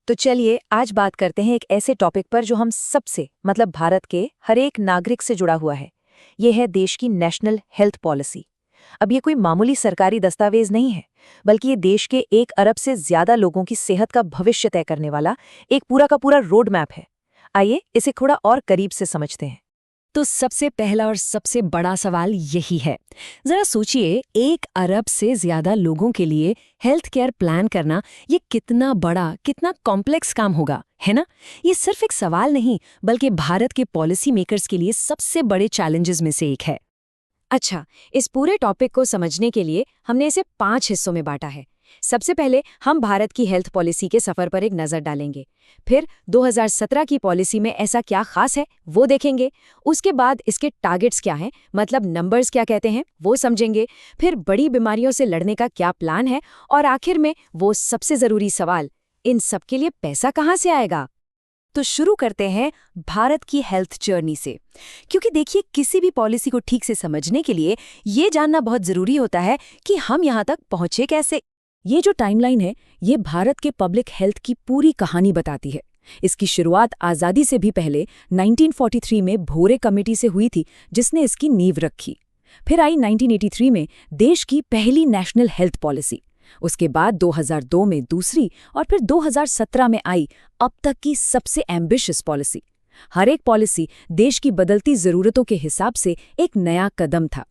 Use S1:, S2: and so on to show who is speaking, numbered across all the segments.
S1: तो चलिए आज बात करते हैं एक ऐसे टॉपिक पर जो हम सबसे मतलब भारत के हर एक नागरिक से जुड़ा हुआ है। ये है देश की नेशनल हेल्थ पॉलिसी। अब ये कोई मामूली सरकारी दस्तावेज नहीं है, बल्कि ये देश के 1 अरब से ज्यादा लोगों की सेहत का भविष्य तय करने वाला एक पूरा का पूरा रोड मैप है। आइए इसे थोड़ा और करीब से समझते हैं।
S2: तो सबसे पहला और सबसे बड़ा सवाल यही है। जरा सोचिए, 1 अरब से ज्यादा लोगों के लिए हेल्थ केयर प्लान करना ये कितना बड़ा, कितना कॉम्प्लेक्स काम होगा, है ना? ये सिर्फ एक सवाल नहीं, बल्कि भारत के पॉलिसी मेकर्स के लिए सबसे बड़े चैलेंजेस में से एक है।
S1: अच्छा, इस पूरे टॉपिक को समझने के लिए हमने इसे 5 हिस्सों में बांटा है। सबसे पहले हम भारत की हेल्थ पॉलिसी के सफर पर एक नजर डालेंगे। फिर 2017 की पॉलिसी में ऐसा क्या खास है वो देखेंगे। उसके बाद इसके टारगेट्स क्या हैं, मतलब नंबर्स क्या कहते हैं, वो समझेंगे। फिर बड़ी बीमारियों से लड़ने का क्या प्लान है, और आखिर में वो सबसे जरूरी सवाल, इन सब के लिए पैसा कहाँ से आएगा। तो शुरू करते हैं भारत की हेल्थ जर्नी से, क्योंकि देखिए किसी भी पॉलिसी को ठीक से समझने के लिए ये जानना बहुत जरूरी होता है कि हम यहाँ तक पहुंचे कैसे।
S2: ये जो टाइमलाइन है, ये भारत के पब्लिक हेल्थ की पूरी कहानी बताती है। इसकी शुरुआत आज़ादी से भी पहले 1943 में भोरे कमेटी से हुई थी, जिसने इसकी नींव रखी। फिर आई 1983 में देश की पहली नेशनल हेल्थ पॉलिसी। उसके बाद 2002 में दूसरी, और फिर 2017 में आई अब तक की सबसे एम्बिशियस पॉलिसी। हर एक पॉलिसी देश की बदलती ज़रूरतों के हिसाब से एक नया कदम था।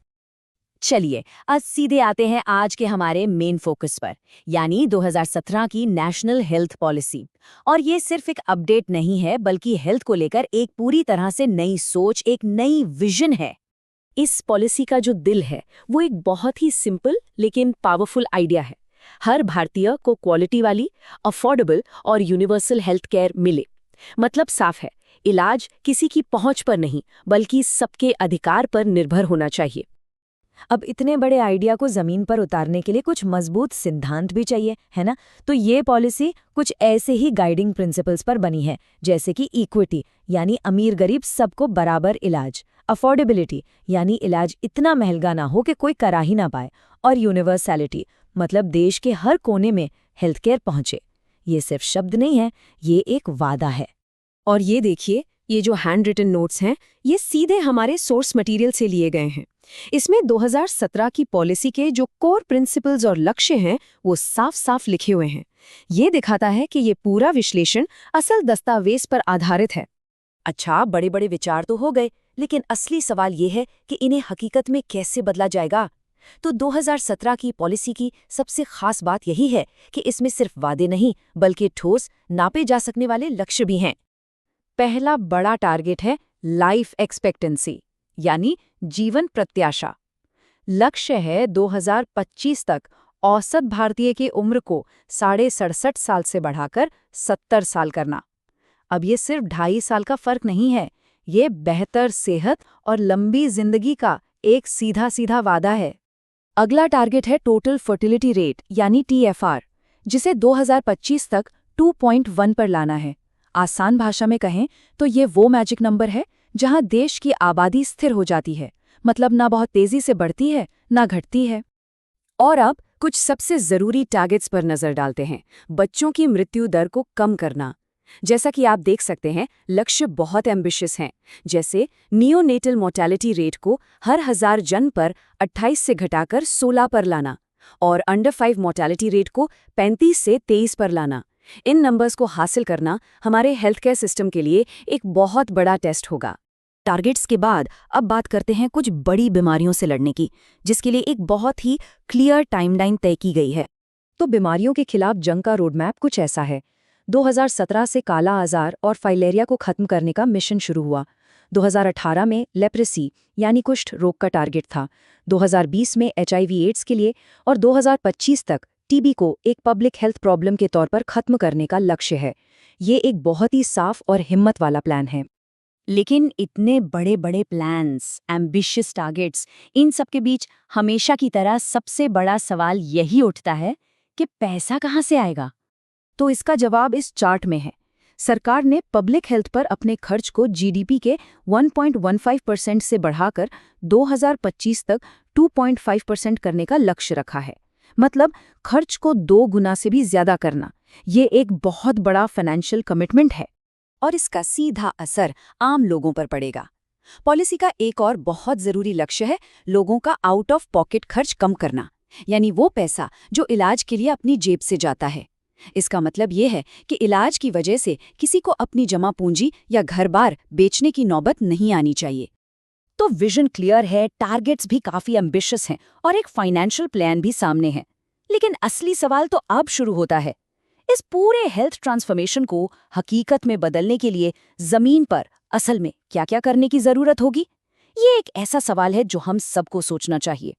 S1: चलिए आज सीधे आते हैं आज के हमारे मेन फोकस पर, यानी 2017 की नेशनल हेल्थ पॉलिसी। और ये सिर्फ एक अपडेट नहीं है, बल्कि हेल्थ को लेकर एक पूरी तरह से नई सोच, एक नई विजन है।
S2: इस पॉलिसी का जो दिल है वो एक बहुत ही सिंपल लेकिन पावरफुल आइडिया है। हर भारतीय को क्वालिटी वाली, अफोर्डेबल और यूनिवर्सल हेल्थ केयर मिले। मतलब साफ है, इलाज किसी की पहुंच पर नहीं, बल्कि सबके अधिकार पर निर्भर होना चाहिए।
S1: अब इतने बड़े आइडिया को जमीन पर उतारने के लिए कुछ मजबूत सिद्धांत भी चाहिए, है ना? तो ये पॉलिसी कुछ ऐसे ही गाइडिंग प्रिंसिपल्स पर बनी है, जैसे कि इक्विटी यानी अमीर गरीब सबको बराबर इलाज, अफोर्डेबिलिटी यानी इलाज इतना महंगा ना हो कि कोई करा ही ना पाए, और यूनिवर्सैलिटी मतलब देश के हर कोने में हेल्थ केयर पहुंचे। ये सिर्फ शब्द नहीं है, ये एक वादा है।
S2: और ये देखिए, ये जो हैंड रिटन नोट्स हैं, ये सीधे हमारे सोर्स मटेरियल से लिए गए हैं। इसमें 2017 की पॉलिसी के जो कोर प्रिंसिपल्स और लक्ष्य हैं वो साफ साफ लिखे हुए हैं। ये दिखाता है कि ये पूरा विश्लेषण असल दस्तावेज पर आधारित है।
S1: अच्छा, बड़े बड़े विचार तो हो गए, लेकिन असली सवाल ये है कि इन्हें हकीकत में कैसे बदला जाएगा। तो 2017 की पॉलिसी की सबसे खास बात यही है कि इसमें सिर्फ वादे नहीं, बल्कि ठोस, नापे जा सकने वाले लक्ष्य भी हैं। पहला बड़ा टारगेट है लाइफ एक्सपेक्टेंसी, यानी जीवन प्रत्याशा। लक्ष्य है 2025 तक औसत भारतीय की उम्र को 67.5 साल से बढ़ाकर 70 साल करना। अब ये सिर्फ 2.5 साल का फर्क नहीं है, ये बेहतर सेहत और लंबी जिंदगी का एक सीधा सीधा वादा है। अगला टारगेट है टोटल फर्टिलिटी रेट यानी TFR, जिसे 2025 तक 2.1 पर लाना है। आसान भाषा में कहें तो ये वो मैजिक नंबर है जहां देश की आबादी स्थिर हो जाती है, मतलब ना बहुत तेजी से बढ़ती है ना घटती है। और अब कुछ सबसे जरूरी टारगेट्स पर नजर डालते हैं। बच्चों की मृत्यु दर को कम करना। जैसा कि आप देख सकते हैं, लक्ष्य बहुत एम्बिशियस हैं, जैसे नियोनेटल मोर्टेलिटी रेट को हर 1000 जन पर 28 से घटाकर 16 पर लाना, और अंडर 5 मोर्टेलिटी रेट को 35 से 23 पर लाना। इन नंबर्स को हासिल करना हमारे हेल्थ केयर सिस्टम के लिए एक बहुत बड़ा टेस्ट होगा। टारगेट्स के बाद अब बात करते हैं कुछ बड़ी बीमारियों से लड़ने की, जिसके लिए एक बहुत ही क्लियर टाइमलाइन तय की गई है। तो बीमारियों के खिलाफ जंग का रोडमैप कुछ ऐसा है। 2017 से काला आजार और फाइलेरिया को खत्म करने का मिशन शुरू हुआ। 2018 में लेप्रेसी यानी कुष्ठ रोग का टारगेट था, 2020 में HIV एड्स के लिए, और 2025 तक TB को एक पब्लिक हेल्थ प्रॉब्लम के तौर पर खत्म करने का लक्ष्य है। ये एक बहुत ही साफ और हिम्मत वाला प्लान है। लेकिन इतने बड़े बड़े प्लान्स, एम्बिशियस टारगेट्स, इन सब के बीच हमेशा की तरह सबसे बड़ा सवाल यही उठता है कि पैसा कहाँ से आएगा। तो इसका जवाब इस चार्ट में है। सरकार ने पब्लिक हेल्थ पर अपने खर्च को GDP के 1.15% से बढ़ाकर 2025 तक 2.5% करने का लक्ष्य रखा है। मतलब खर्च को 2 गुना से भी ज्यादा करना।
S2: ये एक बहुत बड़ा फाइनेंशियल कमिटमेंट है।
S1: और इसका सीधा असर आम लोगों पर पड़ेगा। पॉलिसी का एक और बहुत जरूरी लक्ष्य है लोगों का आउट ऑफ पॉकेट खर्च कम करना, यानी वो पैसा जो इलाज के लिए अपनी जेब से जाता है। इसका मतलब ये है कि इलाज की वजह से किसी को अपनी जमा पूंजी या घर-बार बेचने की नौबत नहीं आनी चाहिए।
S2: तो विजन क्लियर है, टारगेट्स भी काफी एम्बिशियस हैं और एक फाइनेंशियल प्लान भी सामने है। लेकिन असली सवाल तो अब शुरू होता है। इस पूरे हेल्थ ट्रांसफॉर्मेशन को हकीकत में बदलने के लिए जमीन पर असल में क्या-क्या करने की जरूरत होगी? ये एक ऐसा सवाल है जो हम सबको सोचना चाहिए।